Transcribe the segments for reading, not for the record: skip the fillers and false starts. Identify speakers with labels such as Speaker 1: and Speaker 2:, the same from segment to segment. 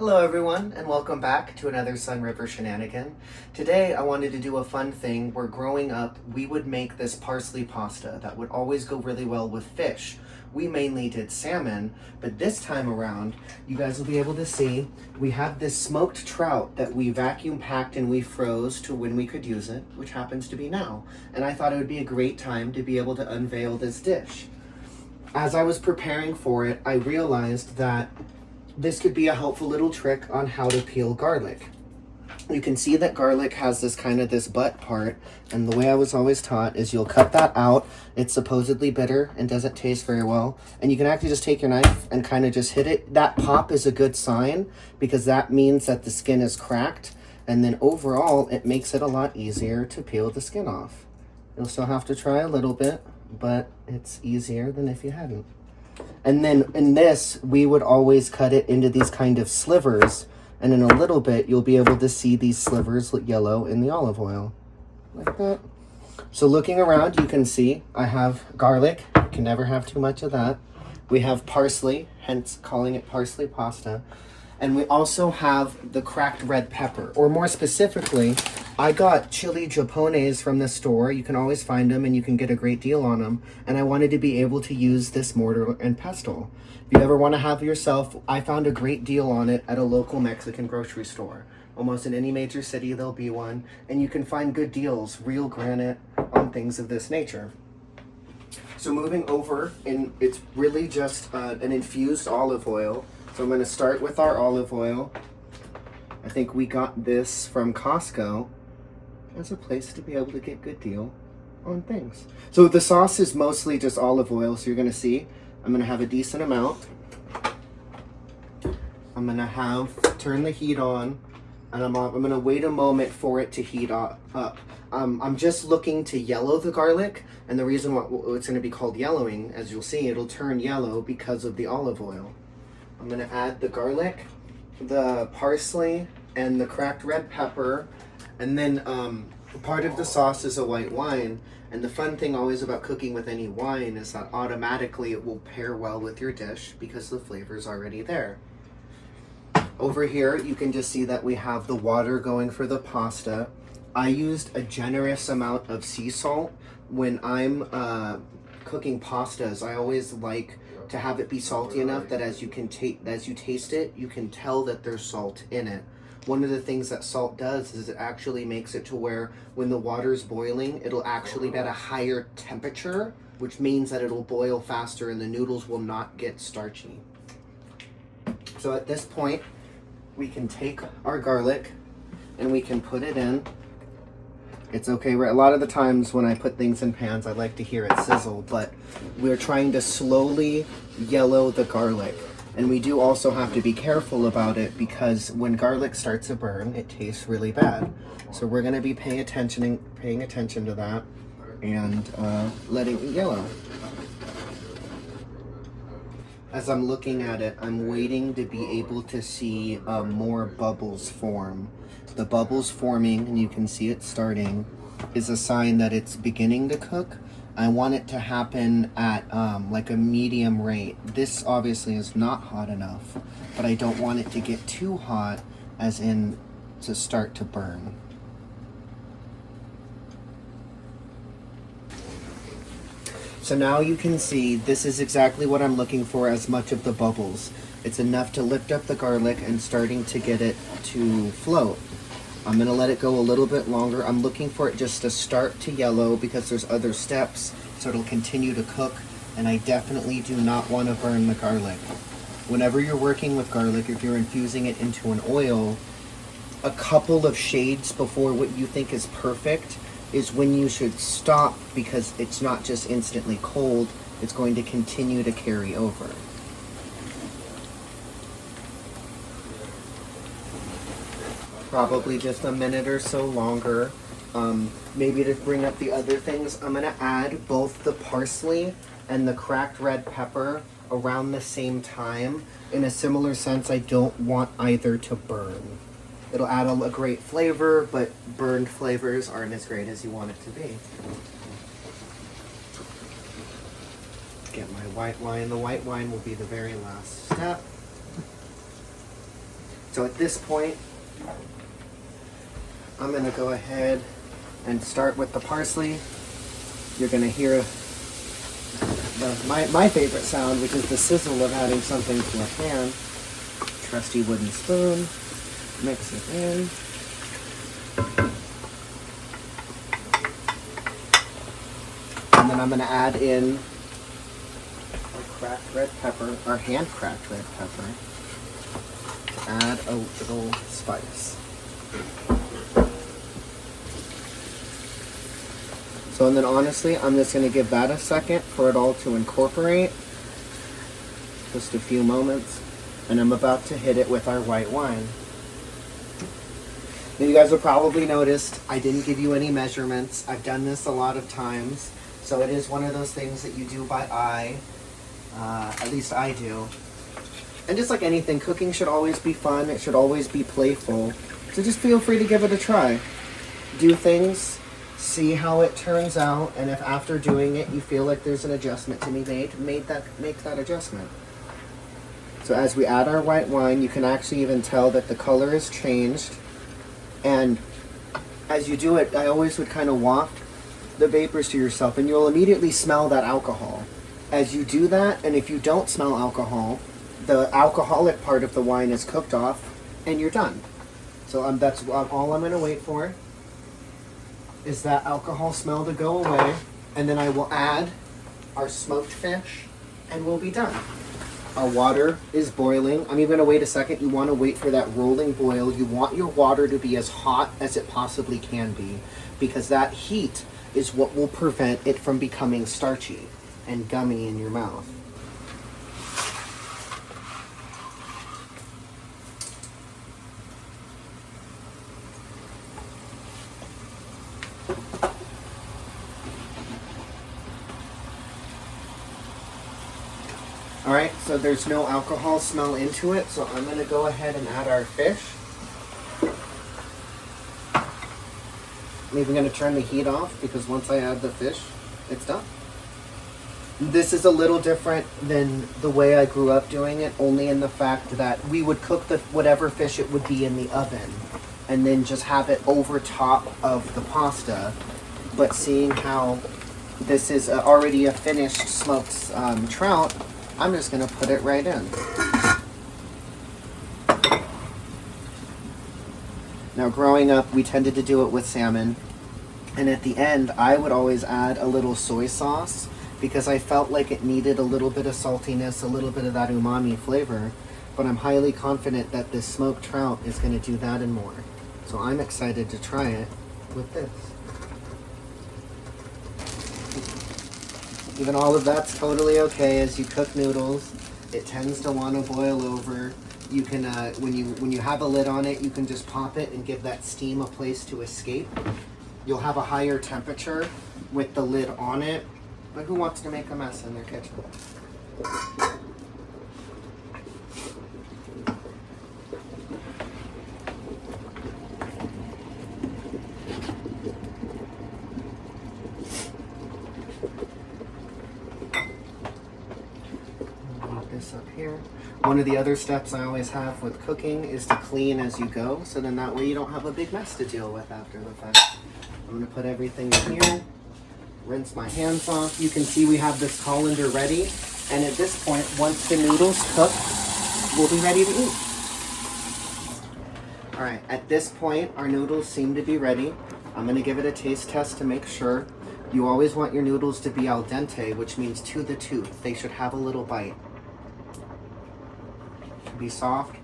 Speaker 1: Hello everyone, and welcome back to another Sun River Shenanigan. Today I wanted to do a fun thing where growing up we would make this parsley pasta that would always go really well with fish. We mainly did salmon, but this time around you guys will be able to see we have this smoked trout that we vacuum packed and we froze to when we could use it, which happens to be now. And I thought it would be a great time to be able to unveil this dish. As I was preparing for it, I realized that this could be a helpful little trick on how to peel garlic. You can see that garlic has this butt part, and the way I was always taught is you'll cut that out. It's supposedly bitter and doesn't taste very well, and you can actually just take your knife and kind of just hit it. That pop is a good sign because that means that the skin is cracked, and then overall it makes it a lot easier to peel the skin off. You'll still have to try a little bit, but it's easier than if you hadn't. And then in this, we would always cut it into these kind of slivers. And in a little bit, you'll be able to see these slivers look yellow in the olive oil. Like that. So looking around, you can see I have garlic. You can never have too much of that. We have parsley, hence calling it parsley pasta. And we also have the cracked red pepper. Or more specifically, I got chili japones from the store. You can always find them and you can get a great deal on them. And I wanted to be able to use this mortar and pestle. If you ever want to have yourself, I found a great deal on it at a local Mexican grocery store. Almost in any major city there'll be one. And you can find good deals, real granite, on things of this nature. So moving over, and it's really just an infused olive oil. So I'm going to start with our olive oil. I think we got this from Costco as a place to be able to get good deal on things. So the sauce is mostly just olive oil, so you're going to see I'm going to have a decent amount. I'm going to turn the heat on, and I'm going to wait a moment for it to heat up. I'm just looking to yellow the garlic, and the reason why it's going to be called yellowing, as you'll see, it'll turn yellow because of the olive oil. I'm going to add the garlic, the parsley, and the cracked red pepper. And then part of the sauce is a white wine. And the fun thing always about cooking with any wine is that automatically it will pair well with your dish because the flavor is already there. Over here, you can just see that we have the water going for the pasta. I used a generous amount of sea salt. When I'm cooking pastas, I always like to have it be salty enough that as you taste it, you can tell that there's salt in it. One of the things that salt does is it actually makes it to where when the water's boiling, it'll actually be at a higher temperature, which means that it'll boil faster and the noodles will not get starchy. So at this point, we can take our garlic and we can put it in. It's okay, a lot of the times when I put things in pans, I like to hear it sizzle, but we're trying to slowly yellow the garlic. And we do also have to be careful about it because when garlic starts to burn, it tastes really bad. So we're going to be paying attention to that and letting it yellow. As I'm looking at it, I'm waiting to be able to see more bubbles form. The bubbles forming, and you can see it starting, is a sign that it's beginning to cook. I want it to happen at like a medium rate. This obviously is not hot enough, but I don't want it to get too hot as in to start to burn. So now you can see this is exactly what I'm looking for as much of the bubbles. It's enough to lift up the garlic and starting to get it to float. I'm going to let it go a little bit longer. I'm looking for it just to start to yellow because there's other steps, so it'll continue to cook, and I definitely do not want to burn the garlic. Whenever you're working with garlic, if you're infusing it into an oil, a couple of shades before what you think is perfect is when you should stop because it's not just instantly cold, it's going to continue to carry over. Probably just a minute or so longer. Maybe to bring up the other things, I'm going to add both the parsley and the cracked red pepper around the same time. In a similar sense, I don't want either to burn. It'll add a great flavor, but burned flavors aren't as great as you want it to be. Get my white wine. The white wine will be the very last step. So at this point, I'm gonna go ahead and start with the parsley. You're gonna hear my favorite sound, which is the sizzle of adding something to a pan. Trusty wooden spoon, mix it in. And then I'm gonna add in our cracked red pepper, our hand-cracked red pepper, to add a little spice. So, and then honestly, I'm just going to give that a second for it all to incorporate. Just a few moments. And I'm about to hit it with our white wine. Now you guys have probably noticed I didn't give you any measurements. I've done this a lot of times. So it is one of those things that you do by eye. At least I do. And just like anything, cooking should always be fun. It should always be playful. So just feel free to give it a try. Do things. See how it turns out, and if after doing it you feel like there's an adjustment to be made, make that adjustment. So as we add our white wine, you can actually even tell that the color has changed. And as you do it, I always would kind of waft the vapors to yourself, and you'll immediately smell that alcohol. As you do that, and if you don't smell alcohol, the alcoholic part of the wine is cooked off, and you're done. So that's all I'm going to wait for. Is that alcohol smell to go away, and then I will add our smoked fish, and we'll be done. Our water is boiling. I'm even going to wait a second. You want to wait for that rolling boil. You want your water to be as hot as it possibly can be, because that heat is what will prevent it from becoming starchy and gummy in your mouth. Alright, so there's no alcohol smell into it, so I'm going to go ahead and add our fish. I'm even going to turn the heat off, because once I add the fish, it's done. This is a little different than the way I grew up doing it, only in the fact that we would cook whatever fish it would be in the oven, and then just have it over top of the pasta. But seeing how this is already a finished smoked trout, I'm just going to put it right in. Now growing up, we tended to do it with salmon. And at the end, I would always add a little soy sauce because I felt like it needed a little bit of saltiness, a little bit of that umami flavor. But I'm highly confident that this smoked trout is going to do that and more. So I'm excited to try it with this. Even all of that's totally okay. As you cook noodles, it tends to want to boil over. You can, when you have a lid on it, you can just pop it and give that steam a place to escape. You'll have a higher temperature with the lid on it, but who wants to make a mess in their kitchen? Up here. One of the other steps I always have with cooking is to clean as you go, so then that way you don't have a big mess to deal with after the fact. I'm going to put everything in here, rinse my hands off. You can see we have this colander ready, and at this point, once the noodles cook, we'll be ready to eat. Alright, at this point, our noodles seem to be ready. I'm going to give it a taste test to make sure. You always want your noodles to be al dente, which means to the tooth. They should have a little bite. Be soft,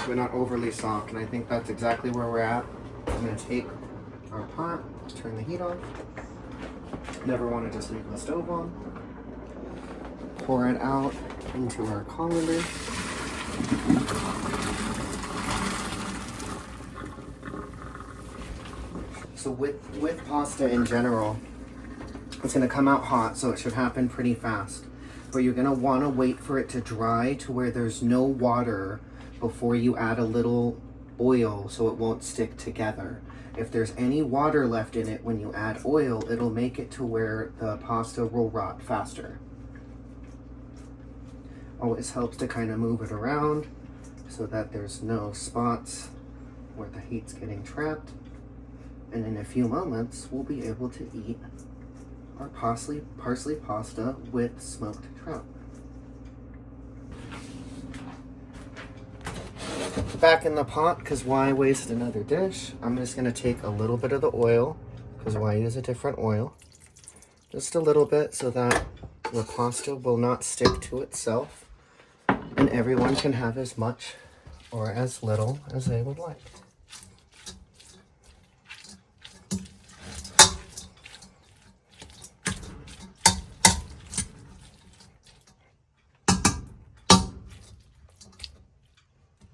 Speaker 1: but not overly soft, and I think that's exactly where we're at. I'm going to take our pot, turn the heat on. Never want to just leave the stove on. Pour it out into our colander. So with pasta in general, it's going to come out hot, so it should happen pretty fast. But you're going to want to wait for it to dry to where there's no water before you add a little oil so it won't stick together. If there's any water left in it when you add oil, it'll make it to where the pasta will rot faster. Always helps to kind of move it around so that there's no spots where the heat's getting trapped. And in a few moments, we'll be able to eat our parsley pasta with smoked trout. Back in the pot, because why waste another dish? I'm just going to take a little bit of the oil, because why use a different oil? Just a little bit so that the pasta will not stick to itself, and everyone can have as much or as little as they would like.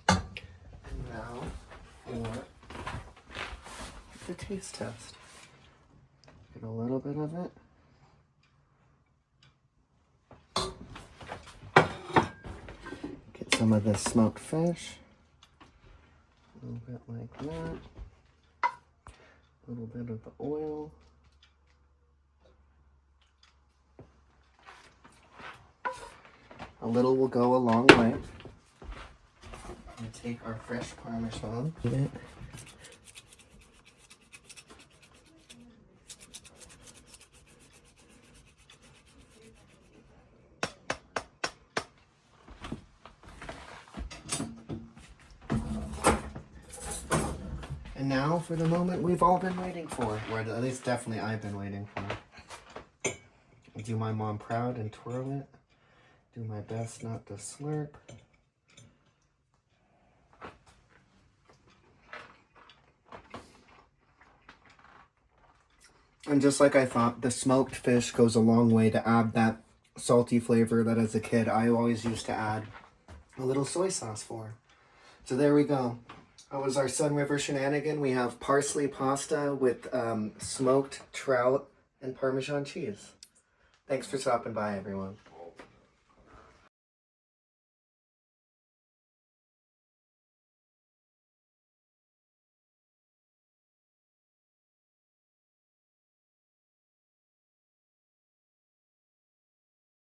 Speaker 1: And now for the taste test. Get a little bit of it. Get some of the smoked fish. A little bit like that. A little bit of the oil. A little will go a long way. And take our fresh Parmesan. Eat it. And now for the moment we've all been waiting for, or at least definitely I've been waiting for. Do my mom proud and twirl it. Do my best not to slurp. And just like I thought, the smoked fish goes a long way to add that salty flavor that as a kid I always used to add a little soy sauce for. So there we go. That was our Sun River shenanigan. We have parsley pasta with smoked trout and Parmesan cheese. Thanks for stopping by, everyone.